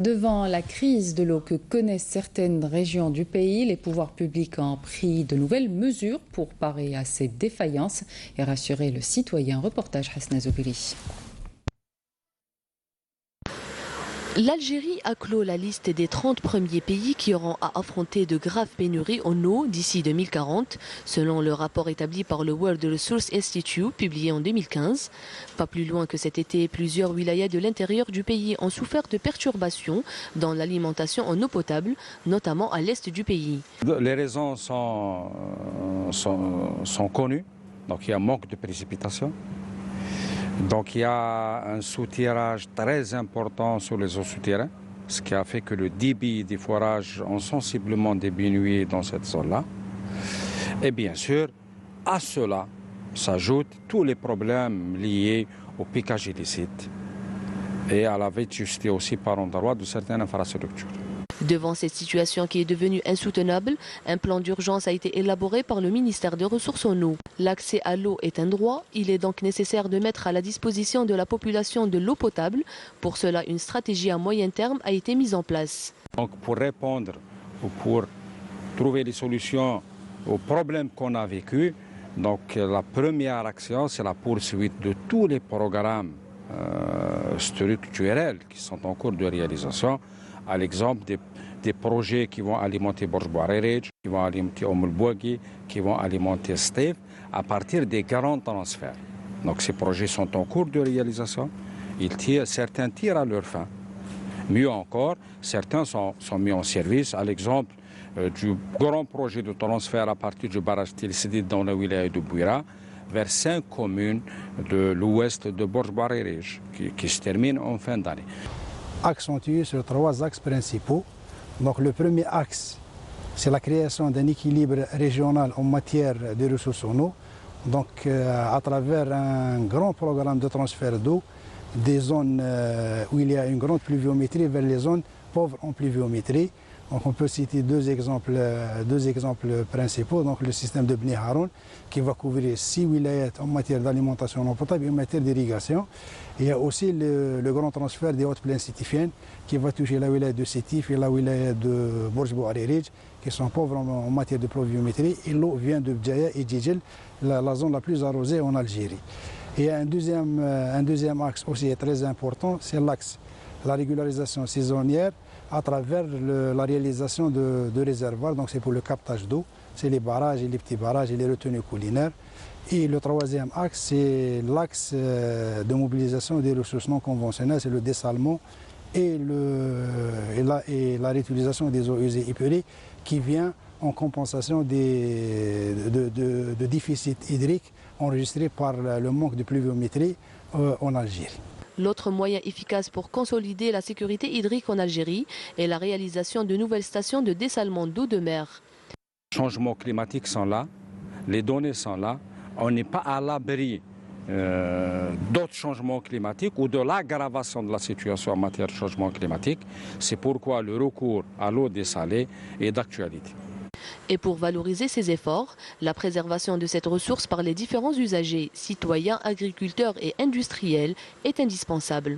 Devant la crise de l'eau que connaissent certaines régions du pays, les pouvoirs publics ont pris de nouvelles mesures pour parer à ces défaillances et rassurer le citoyen. Reportage Hasna Zoghiri. L'Algérie a clos la liste des 30 premiers pays qui auront à affronter de graves pénuries en eau d'ici 2040, selon le rapport établi par le World Resources Institute publié en 2015. Pas plus loin que cet été, plusieurs wilayas de l'intérieur du pays ont souffert de perturbations dans l'alimentation en eau potable, notamment à l'est du pays. Les raisons sont connues, donc il y a un manque de précipitations. Donc il y a un soutirage très important sur les eaux souterraines, ce qui a fait que le débit des forages ont sensiblement diminué dans cette zone-là. Et bien sûr, à cela s'ajoutent tous les problèmes liés au piquage illicite et à la vétusté aussi par endroits de certaines infrastructures. Devant cette situation qui est devenue insoutenable, un plan d'urgence a été élaboré par le ministère des Ressources en eau. L'accès à l'eau est un droit, il est donc nécessaire de mettre à la disposition de la population de l'eau potable. Pour cela, une stratégie à moyen terme a été mise en place. Donc pour répondre ou pour trouver des solutions aux problèmes qu'on a vécus, donc la première action, c'est la poursuite de tous les programmes structurels qui sont en cours de réalisation, à l'exemple des projets qui vont alimenter Borj-Bouarerij, qui vont alimenter Oumel-Bouagui, qui vont alimenter Steve, à partir des grands transferts. Donc ces projets sont en cours de réalisation, certains tirent à leur fin. Mieux encore, certains sont mis en service, à l'exemple du grand projet de transfert à partir du barrage Tel Sidid dans la wilaya de Bouira, vers 5 communes de l'ouest de Borj-Bouarerij, qui se termine en fin d'année. Accentué sur 3 axes principaux. Donc le premier axe, c'est la création d'un équilibre régional en matière de ressources en eau. Donc à travers un grand programme de transfert d'eau des zones où il y a une grande pluviométrie vers les zones pauvres en pluviométrie. Donc on peut citer deux exemples principaux. Donc le système de Bni Haroun qui va couvrir 6 wilayas en matière d'alimentation en eau potable et en matière d'irrigation. Il y a aussi le grand transfert des hautes plaines sétifiennes qui va toucher la wilaya de Sétif et la wilaya de Borj-Bouarerij qui sont pauvres en matière de pluviométrie. Et l'eau vient de Bdjaya et Djidjel, la zone la plus arrosée en Algérie. Et un deuxième axe aussi très important, c'est l'axe la régularisation saisonnière à travers la réalisation de réservoirs. Donc c'est pour le captage d'eau, c'est les barrages et les petits barrages et les retenues collinaires. Et le troisième axe, c'est l'axe de mobilisation des ressources non conventionnelles, c'est le dessalement et la réutilisation des eaux usées épurées qui vient en compensation de déficits hydriques enregistrés par le manque de pluviométrie en Algérie. L'autre moyen efficace pour consolider la sécurité hydrique en Algérie est la réalisation de nouvelles stations de dessalement d'eau de mer. Les changements climatiques sont là, les données sont là, on n'est pas à l'abri d'autres changements climatiques ou de l'aggravation de la situation en matière de changement climatique. C'est pourquoi le recours à l'eau dessalée est d'actualité. Et pour valoriser ces efforts, la préservation de cette ressource par les différents usagers, citoyens, agriculteurs et industriels, est indispensable.